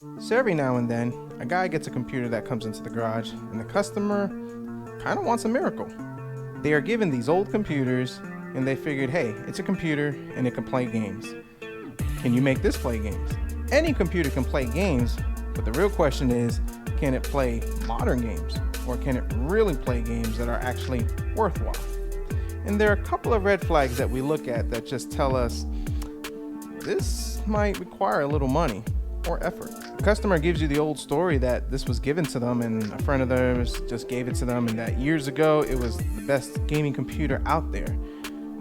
So every now and then, a guy gets a computer that comes into the garage, and the customer kind of wants a miracle. They are given these old computers, and they figured, hey, it's a computer and it can play games. Can you make this play games? Any computer can play games, but the real question is, can it play modern games? Or can it really play games that are actually worthwhile? And there are a couple of red flags that we look at that just tell us this might require a little money or effort. The customer gives you the old story that this was given to them and a friend of theirs just gave it to them, and that years ago it was the best gaming computer out there.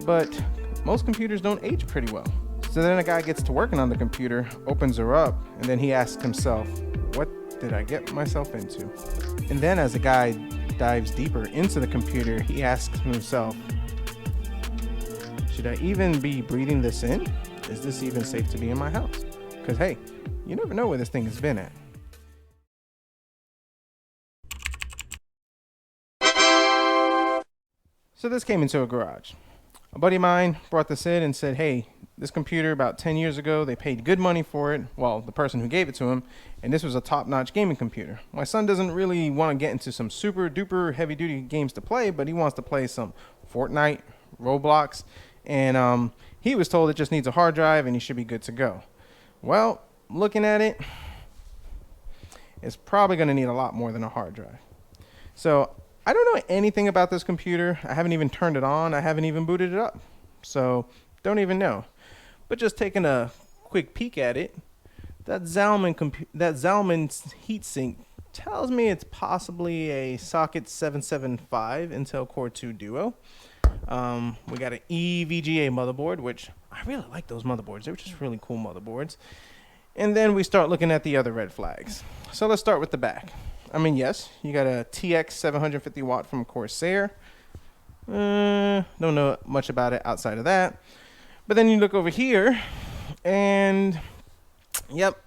But most computers don't age pretty well. So then a guy gets to working on the computer, opens her up, and then he asks himself, what did I get myself into? And then as the guy dives deeper into the computer, he asks himself, should I even be breathing this in? Is this even safe to be in my house? Because hey, you never know where this thing has been at. So this came into a garage. A buddy of mine brought this in and said, hey, this computer about 10 years ago, they paid good money for it. Well, the person who gave it to him, and this was a top-notch gaming computer. My son doesn't really want to get into some super duper heavy duty games to play, but he wants to play some Fortnite, Roblox, and he was told it just needs a hard drive and he should be good to go. Well, looking at it, it's probably going to need a lot more than a hard drive. So I don't know anything about this computer. I haven't even turned it on. I haven't even booted it up. So don't even know. But just taking a quick peek at it, that Zalman heatsink tells me it's possibly a Socket 775 Intel Core 2 Duo. We got an EVGA motherboard, which I really like those motherboards. They're just really cool motherboards. And then we start looking at the other red flags. So let's start with the back. I mean, yes, you got a TX 750 watt from Corsair. Don't know much about it outside of that. But then you look over here, and yep,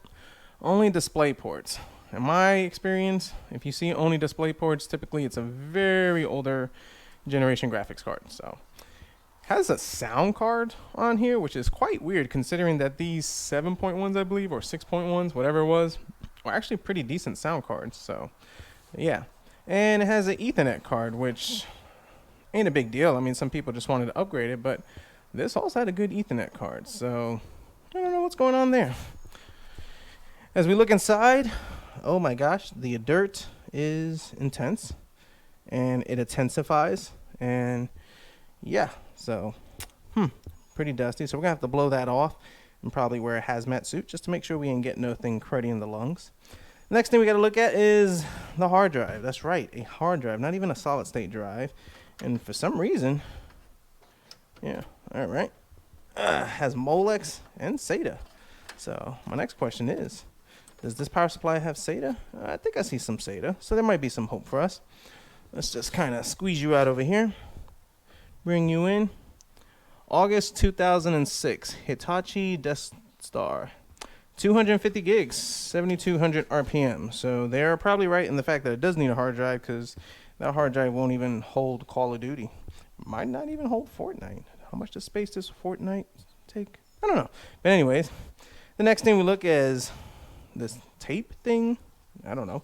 only display ports. In my experience, if you see only display ports, typically it's a very older generation graphics card. So has a sound card on here, which is quite weird considering that these 7.1s, I believe, or 6.1s, whatever it was, are actually pretty decent sound cards. So yeah, and it has an Ethernet card, which ain't a big deal. I mean, some people just wanted to upgrade it, but this also had a good Ethernet card. So I don't know what's going on there. As we look inside, oh my gosh, the dirt is intense and it intensifies, and yeah, so pretty dusty. So we're gonna have to blow that off and probably wear a hazmat suit just to make sure we ain't get nothing cruddy in the lungs. Next thing we got to look at is the hard drive. That's right, a hard drive, not even a solid state drive. And for some reason, yeah, all right, has Molex and SATA. So my next question is, does this power supply have SATA? I think I see some SATA, so there might be some hope for us. Let's just kind of squeeze you out over here, bring you in. August 2006, Hitachi Deskstar. 250 gigs, 7,200 RPM. So they're probably right in the fact that it does need a hard drive, because that hard drive won't even hold Call of Duty. Might not even hold Fortnite. How much does space does Fortnite take? I don't know. But anyways, the next thing we look is this tape thing. I don't know.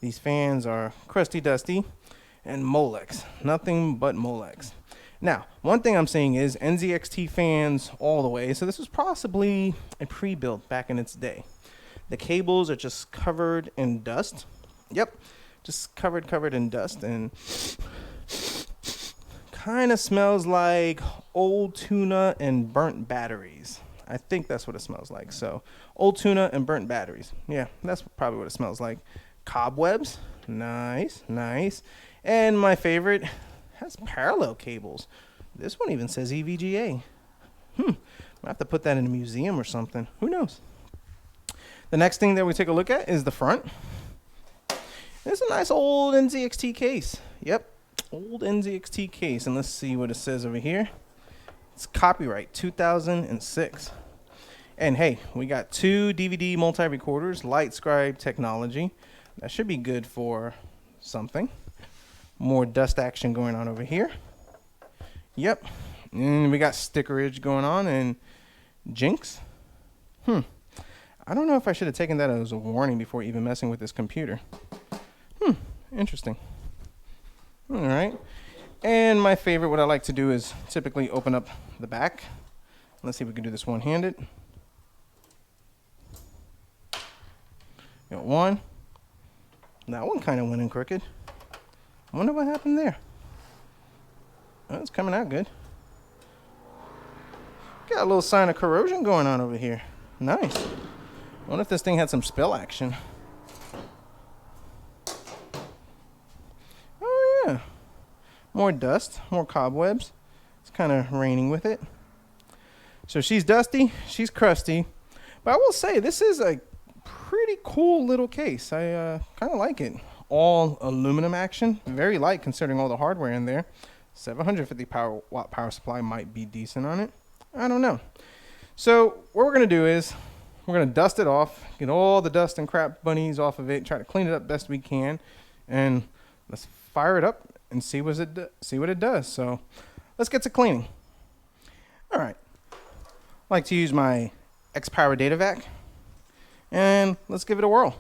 These fans are crusty dusty and Molex. Nothing but Molex. Now, one thing I'm seeing is NZXT fans all the way. So this was possibly a pre-built back in its day. The cables are just covered in dust. Yep, just covered in dust, and kind of smells like old tuna and burnt batteries. I think that's what it smells like. So old tuna and burnt batteries. Yeah, that's probably what it smells like. Cobwebs. Nice, nice. And my favorite, has parallel cables. This one even says EVGA. I'll have to put that in a museum or something. Who knows? The next thing that we take a look at is the front. It's a nice old NZXT case. Yep, old NZXT case. And let's see what it says over here. It's copyright 2006. And hey, we got 2 DVD multi-recorders, LightScribe technology. That should be good for something. More dust action going on over here. Yep. And we got stickerage going on and Jinx. I don't know if I should have taken that as a warning before even messing with this computer. Interesting. All right. And my favorite, what I like to do is typically open up the back. Let's see if we can do this one-handed. Got one. That one kind of went in crooked. I wonder what happened there. Oh, it's coming out good. Got a little sign of corrosion going on over here. Nice. I wonder if this thing had some spill action. Oh yeah. More dust, more cobwebs. It's kind of raining with it. So she's dusty, she's crusty. But I will say, this is a pretty cool little case. I kind of like it. All aluminum action. Very light considering all the hardware in there. 750 watt power supply might be decent on it. I don't know. So what we're going to do is we're going to dust it off, get all the dust and crap bunnies off of it, try to clean it up best we can, and let's fire it up and see what it does. So let's get to cleaning. All right. I like to use my X-Power Data Vac, and let's give it a whirl.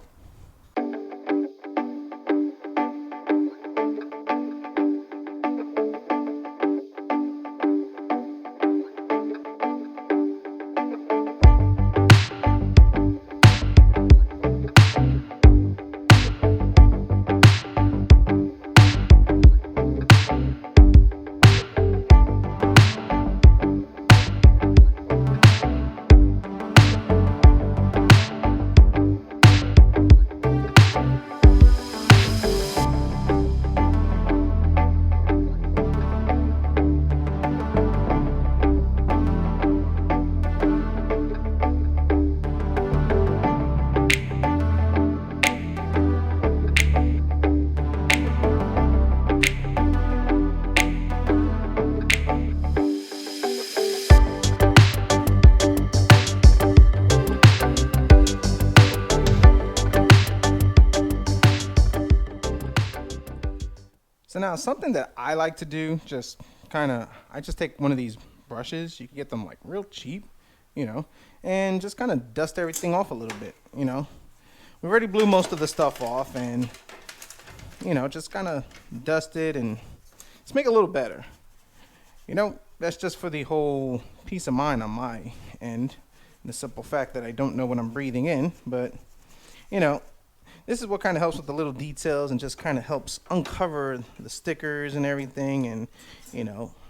So now something that I like to do, I just take one of these brushes. You can get them like real cheap, and just kind of dust everything off a little bit, We already blew most of the stuff off, and, just kind of dust it and just make it a little better. That's just for the whole peace of mind on my end. The simple fact that I don't know what I'm breathing in, but, this is what kind of helps with the little details and just kind of helps uncover the stickers and everything. And,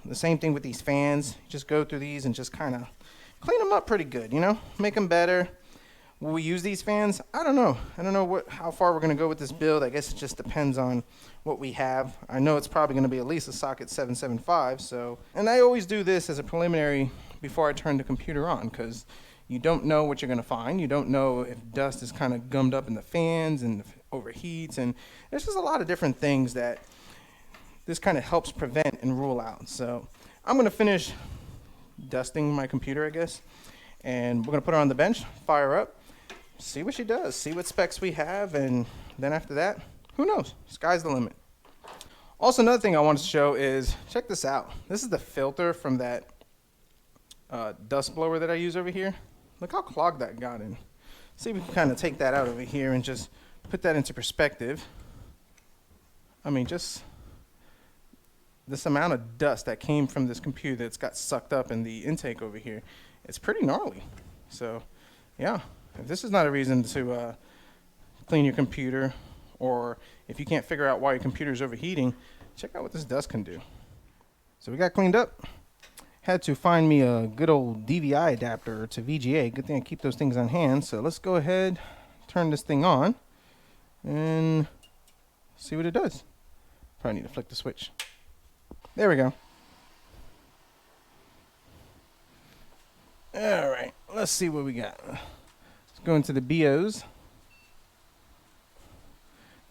the same thing with these fans. Just go through these and just kind of clean them up pretty good, make them better. Will we use these fans? I don't know. I don't know how far we're going to go with this build. I guess it just depends on what we have. I know it's probably going to be at least a socket 775. And I always do this as a preliminary before I turn the computer on, because you don't know what you're going to find. You don't know if dust is kind of gummed up in the fans and overheats. And there's just a lot of different things that this kind of helps prevent and rule out. So I'm going to finish dusting my computer, I guess. And we're going to put her on the bench, fire her up, see what she does, see what specs we have. And then after that, who knows? Sky's the limit. Also, another thing I wanted to show is, check this out. This is the filter from that dust blower that I use over here. Look how clogged that got in. See if we can kind of take that out over here and just put that into perspective. I mean, just this amount of dust that came from this computer that's got sucked up in the intake over here, it's pretty gnarly. So, yeah, if this is not a reason to clean your computer, or if you can't figure out why your computer is overheating, check out what this dust can do. So we got cleaned up. Had to find me a good old DVI adapter to VGA. Good thing I keep those things on hand. So let's go ahead, turn this thing on, and see what it does. Probably need to flick the switch. There we go. All right, let's see what we got. Let's go into the BIOS.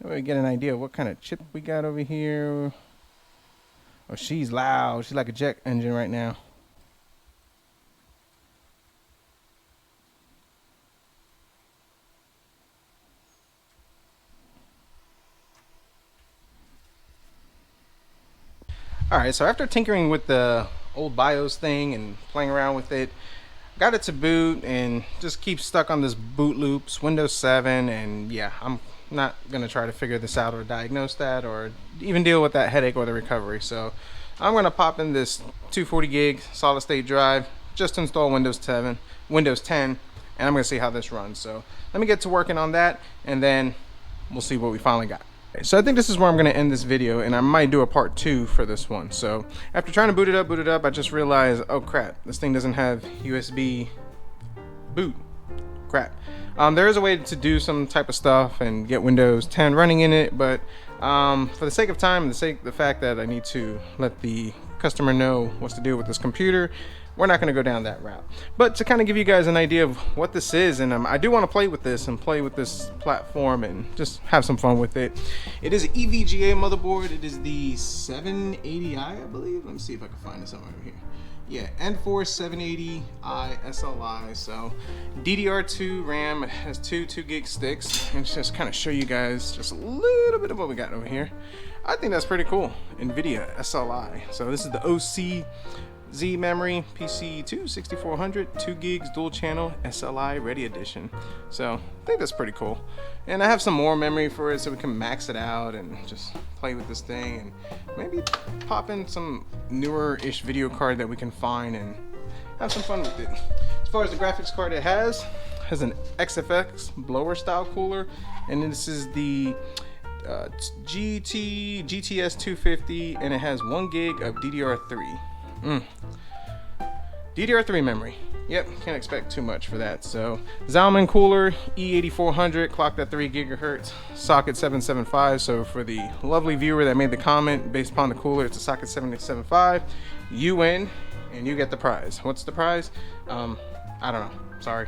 That way we get an idea of what kind of chip we got over here. Oh, she's loud. She's like a jet engine right now. All right, so after tinkering with the old BIOS thing and playing around with it, got it to boot and just keep stuck on this boot loops, Windows 7, and yeah, I'm not gonna try to figure this out or diagnose that or even deal with that headache or the recovery. So I'm gonna pop in this 240 gig solid state drive, just install Windows 10, and I'm gonna see how this runs. So let me get to working on that, and then we'll see what we finally got. So I think this is where I'm going to end this video, and I might do a part 2 for this one. So after trying to boot it up, I just realized, oh crap, this thing doesn't have USB boot. Crap. There is a way to do some type of stuff and get Windows 10 running in it, but for the sake of time and the fact that I need to let the customer know what's to do with this computer, we're not going to go down that route. But to kind of give you guys an idea of what this is, and I do want to play with this platform and just have some fun with it. It is an EVGA motherboard. It is the 780i, I believe. Let me see if I can find it somewhere over here. Yeah, N4 780i SLI. So DDR2 RAM. It has two 2 gig sticks. And just kind of show you guys just a little bit of what we got over here. I think that's pretty cool. NVIDIA SLI. So this is the OC Z memory PC2 6400 2 gigs dual channel SLI ready edition. So I think that's pretty cool, and I have some more memory for it so we can max it out and just play with this thing and maybe pop in some newer ish video card that we can find and have some fun with it. As far as the graphics card, it has an XFX blower style cooler, and this is the GTS 250, and it has 1 gig of DDR3. DDR3 memory. Yep, can't expect too much for that. So Zalman cooler E8400 clocked at 3 gigahertz, socket 775. So for the lovely viewer that made the comment based upon the cooler, it's a socket 775. You win and you get the prize. What's the prize? I don't know. Sorry,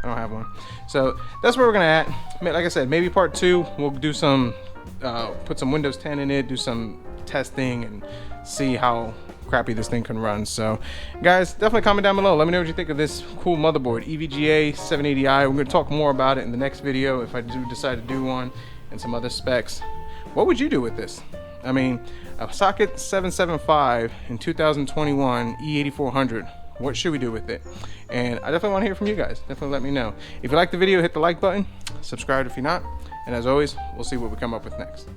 I don't have one. So that's where we're gonna at. Like I said, maybe part 2 we'll do some put some Windows 10 in it, do some testing, and see how crappy this thing can run. So guys, definitely comment down below, let me know what you think of this cool motherboard, EVGA 780i. We're going to talk more about it in the next video if I do decide to do one, and some other specs. What would you do with this? I mean, a socket 775 in 2021 E8400, what should we do with it? And I definitely want to hear from you guys. Definitely let me know. If you like the video, hit the like button, subscribe if you're not, and as always, we'll see what we come up with next.